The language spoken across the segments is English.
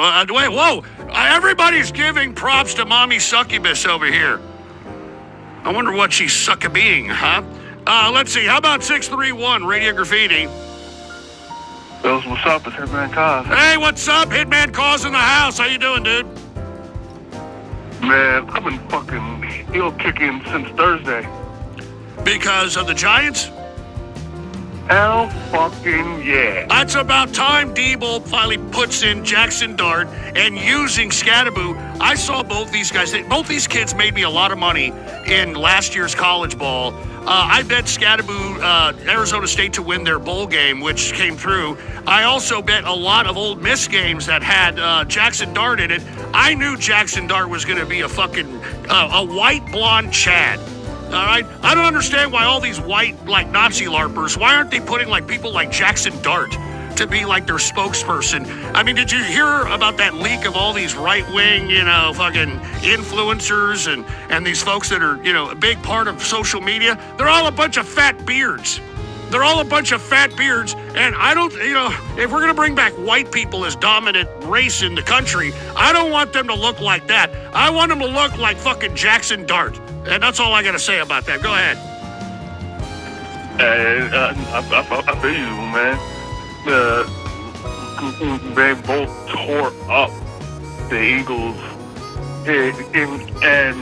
Wait, whoa! Everybody's giving props to Mommy Succubus over here. I wonder what she's succubeing, huh? Let's see. How about 631 Radio Graffiti? What's up? It's Hitman Cause. Hey, what's up? Hitman Cause in the house. How you doing, dude? Man, I've been fucking heel kicking since Thursday. Because of the Giants? Hell fucking yeah. That's about time D-Bull finally puts in Jackson Dart and using Scattaboo. I saw both these guys. Both these kids made me a lot of money in last year's college ball. I bet Scattaboo, Arizona State to win their bowl game, which came through. I also bet a lot of Ole Miss games that had Jackson Dart in it. I knew Jackson Dart was going to be a fucking a white blonde Chad. All right, I don't understand why all these white, like, Nazi LARPers, why aren't they putting, like, people like Jackson Dart to be, like, their spokesperson? I mean, did you hear about that leak of all these right-wing, fucking influencers and these folks that are, a big part of social media? They're all a bunch of fat beards. They're all a bunch of fat beards, and I don't, if we're going to bring back white people as dominant race in the country, I don't want them to look like that. I want them to look like fucking Jackson Dart. And that's all I got to say about that. Go ahead. I feel you, man. They both tore up the Eagles, and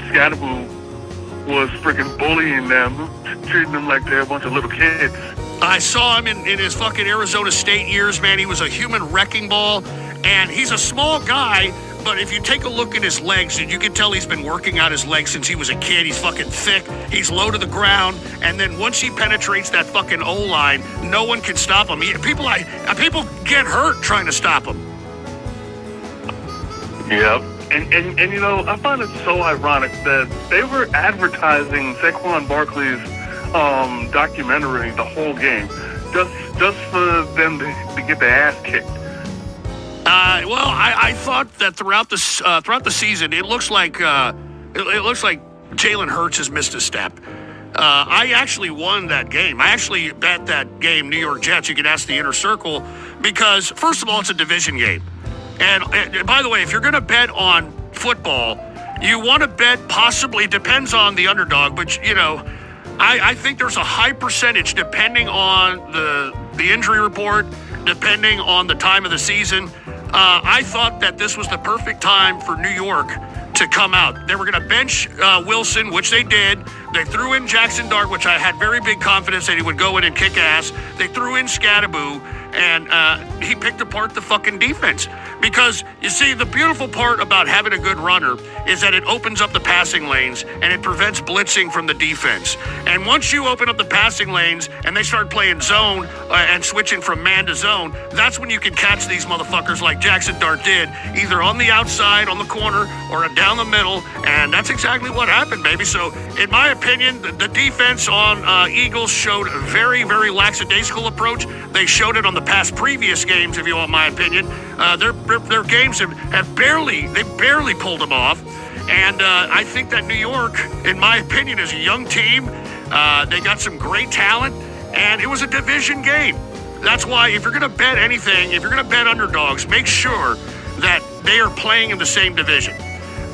Scattaboo was freaking bullying them, treating them like they're a bunch of little kids. I saw him in his fucking Arizona State years, man. He was a human wrecking ball, and he's a small guy. But if you take a look at his legs, and you can tell he's been working out his legs since he was a kid. He's fucking thick. He's low to the ground. And then once he penetrates that fucking O-line, no one can stop him. People get hurt trying to stop him. Yep. And I find it so ironic that they were advertising Saquon Barkley's documentary the whole game, just for them to get their ass kicked. I thought that throughout the season, it looks like Jalen Hurts has missed a step. I actually won that game. I actually bet that game, New York Jets. You can ask the Inner Circle, because first of all, it's a division game. And by the way, if you're going to bet on football, you want to bet possibly, depends on the underdog, but I think there's a high percentage depending on the injury report, depending on the time of the season. I thought that this was the perfect time for New York to come out. They were going to bench Wilson, which they did. They threw in Jackson Dart, which I had very big confidence that he would go in and kick ass. They threw in Scattaboo, and he picked apart the fucking defense. Because, you see, the beautiful part about having a good runner is that it opens up the passing lanes and it prevents blitzing from the defense. And once you open up the passing lanes and they start playing zone and switching from man to zone, that's when you can catch these motherfuckers like Jackson Dart did, either on the outside, on the corner, or down the middle. And that's exactly what happened, baby. So, in my opinion, the defense on Eagles showed a very, very lackadaisical approach. They showed it on the past previous games, if you want my opinion. Their games have barely pulled them off. And I think that New York, in my opinion, is a young team. They got some great talent, and it was a division game. That's why if you're going to bet anything, if you're going to bet underdogs, make sure that they are playing in the same division.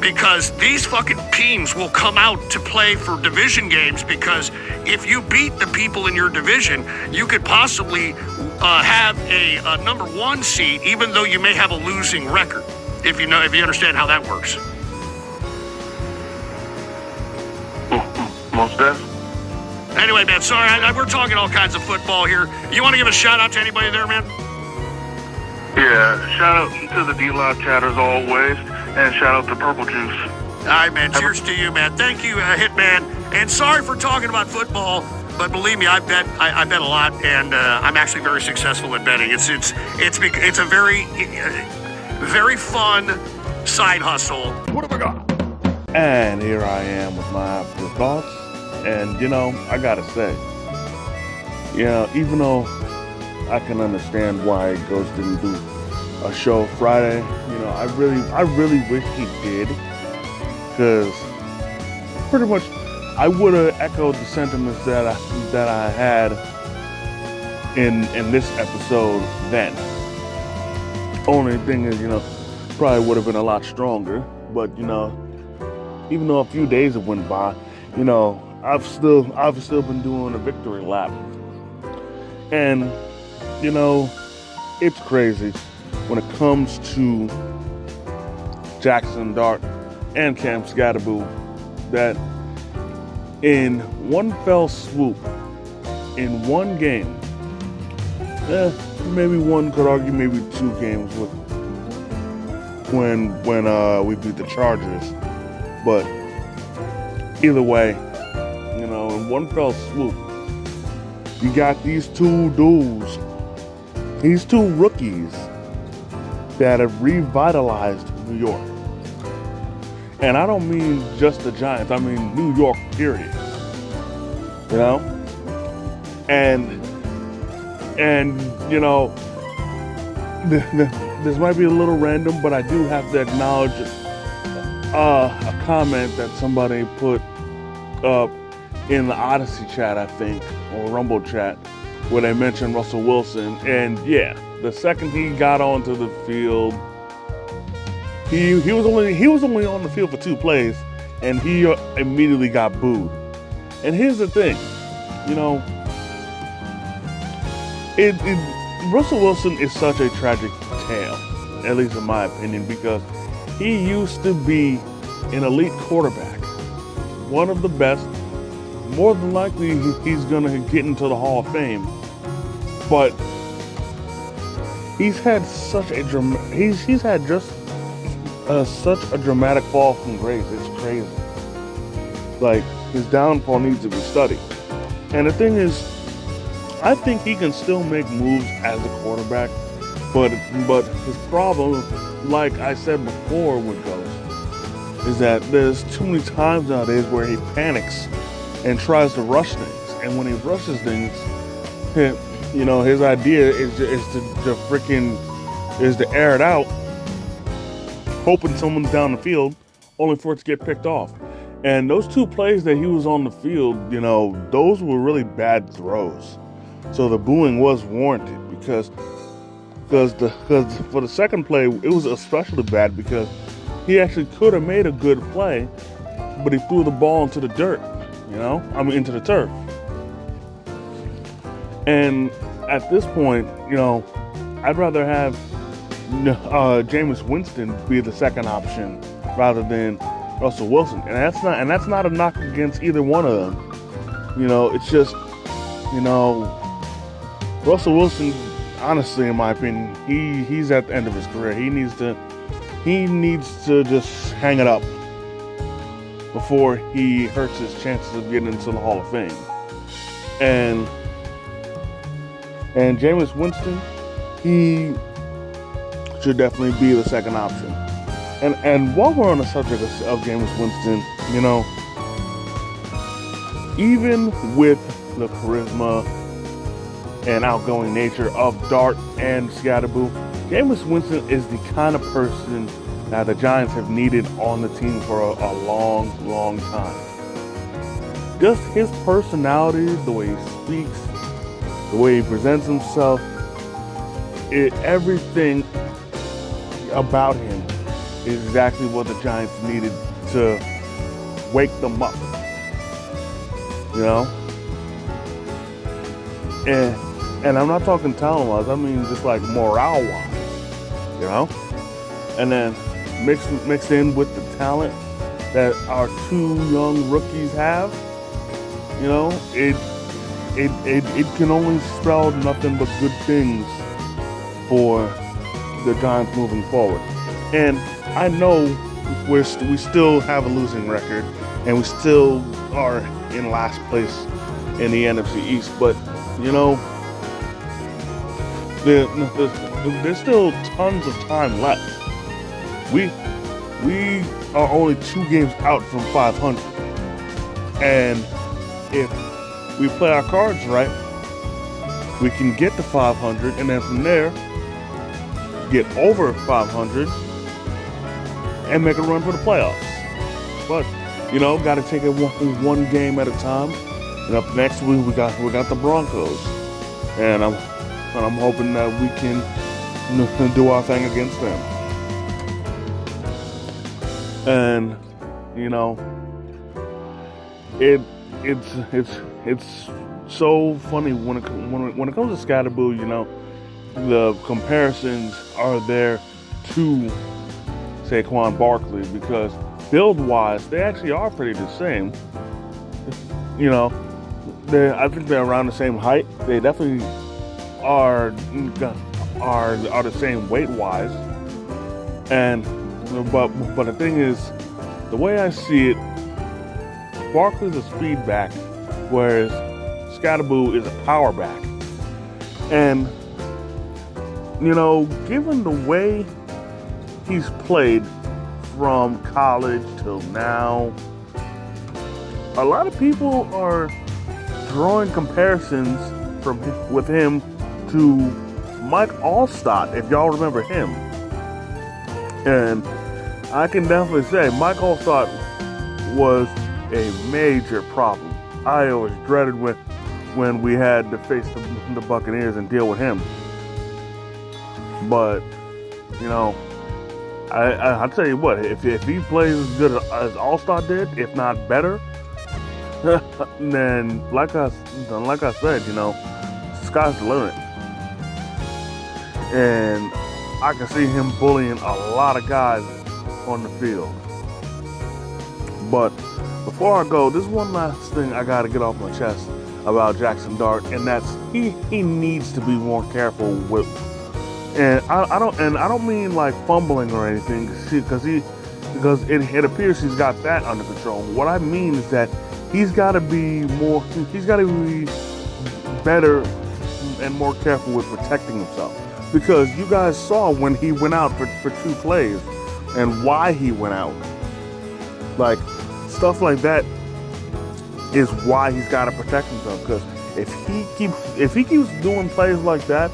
Because these fucking teams will come out to play for division games, because if you beat the people in your division, you could possibly have a number one seed, even though you may have a losing record, if you understand how that works. Most definitely. Anyway, man, sorry, we're talking all kinds of football here. You want to give a shout out to anybody there, man? Yeah, shout out to the D-Lock chat as always, and shout out to Purple Juice. All right, man, cheers to you, man. Thank you, Hitman. And sorry for talking about football, but believe me, I bet a lot, and I'm actually very successful at betting. It's a very, very fun side hustle. What have I got? And here I am with my after thoughts, and I gotta say, even though I can understand why Ghost didn't do a show Friday, I really wish he did, because pretty much I would have echoed the sentiments that I had in this episode then. Only thing is, probably would have been a lot stronger. But, even though a few days have went by, I've still been doing a victory lap. And, it's crazy when it comes to Jackson Dart and Cam Scatterboo that in one fell swoop, in one game, maybe one could argue maybe 2 games with when we beat the Chargers, but either way, in one fell swoop, you got these 2 dudes, these 2 rookies that have revitalized New York. And I don't mean just the Giants, I mean New York, period. And this might be a little random, but I do have to acknowledge a comment that somebody put up in the Odyssey chat, I think, or Rumble chat, where they mentioned Russell Wilson. And yeah, the second he got onto the field, he was only on the field for 2 plays, and he immediately got booed. And here's the thing, Russell Wilson is such a tragic tale, at least in my opinion, because he used to be an elite quarterback, one of the best. More than likely, he's gonna get into the Hall of Fame, but he's had such a dramatic fall from grace. It's crazy. Like, his downfall needs to be studied. And the thing is, I think he can still make moves as a quarterback, but his problem, like I said before with Ghost, is that there's too many times nowadays where he panics and tries to rush things. And when he rushes things, his idea is to air it out, hoping someone's down the field, only for it to get picked off. And those 2 plays that he was on the field, those were really bad throws. So the booing was warranted because for the second play, it was especially bad because he actually could have made a good play, but he threw the ball into the dirt, into the turf. And at this point, I'd rather have Jameis Winston be the second option rather than Russell Wilson. And that's not a knock against either one of them. It's just, Russell Wilson, honestly, in my opinion, he's at the end of his career. He needs to just hang it up before he hurts his chances of getting into the Hall of Fame. And Jameis Winston, he should definitely be the second option. And while we're on the subject of Jameis Winston, even with the charisma and outgoing nature of Dart and Scatterboo, Jameis Winston is the kind of person that the Giants have needed on the team for a long, long time. Just his personality, the way he speaks, the way he presents himself, everything about him is exactly what the Giants needed to wake them up. And I'm not talking talent-wise, I mean just like morale-wise, And then mixed in with the talent that our 2 young rookies have, it can only spell nothing but good things for the Giants moving forward. And I know we still have a losing record, and we still are in last place in the NFC East, but there's still tons of time left. We are only 2 games out from 500, and if we play our cards right, we can get to 500, and then from there get over 500 and make a run for the playoffs. But got to take it one game at a time. And up next we got the Broncos, and I'm hoping that we can do our thing against them. And you know, it's so funny when it comes to Scatterboo. You know, the comparisons are there to Saquon Barkley because build-wise, they actually are pretty the same. You know, I think they're around the same height. They definitely are the same weight-wise. And but the thing is, the way I see it, Barkley's a speed back, whereas Scatterboo is a power back. And you know, given the way he's played from college till now, a lot of people are drawing comparisons with him to Mike Allstott, if y'all remember him. And I can definitely say Mike Allstott was a major problem. I always dreaded when we had to face the Buccaneers and deal with him. But, you know, I'll tell you what, if he plays as good as Allstott did, if not better, then like I said, you know, sky's the limit. And I can see him bullying a lot of guys on the field. But before I go, there's one last thing I gotta get off my chest about Jackson Dart, and that's he needs to be more careful with. And I don't mean like fumbling or anything, because it appears he's got that under control. What I mean is that he's got to be better and more careful with protecting himself. Because you guys saw when he went out for 2 plays and why he went out. Like, stuff like that is why he's got to protect himself. Because if he keeps doing plays like that,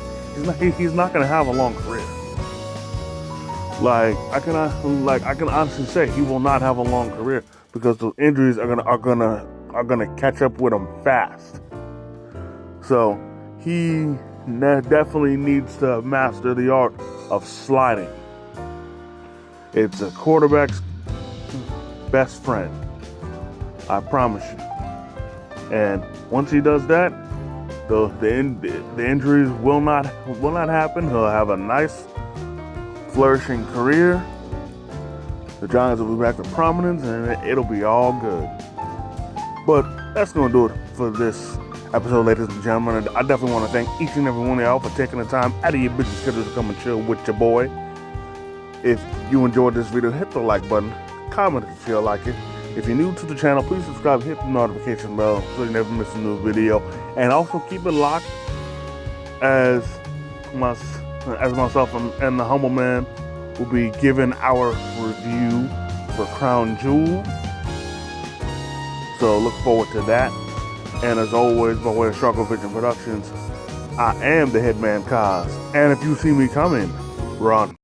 he's not going to have a long career. I can honestly say he will not have a long career because the injuries are gonna catch up with him fast. So he definitely needs to master the art of sliding. It's a quarterback's best friend, I promise you. And once he does that, the injuries will not happen. He'll have a nice, flourishing career. The Giants will be back to prominence, and it'll be all good. But that's going to do it for this episode, ladies and gentlemen. I definitely want to thank each and every one of y'all for taking the time out of your busy schedule to come and chill with your boy. If you enjoyed this video, hit the like button, comment if you feel like it. If you're new to the channel, please subscribe, hit the notification bell so you never miss a new video. And also keep it locked as myself and the humble man will be giving our review for Crown Jewel. So look forward to that. And as always, by way of Struggle Vision Productions, I am the Hitman Kaz. And if you see me coming, run.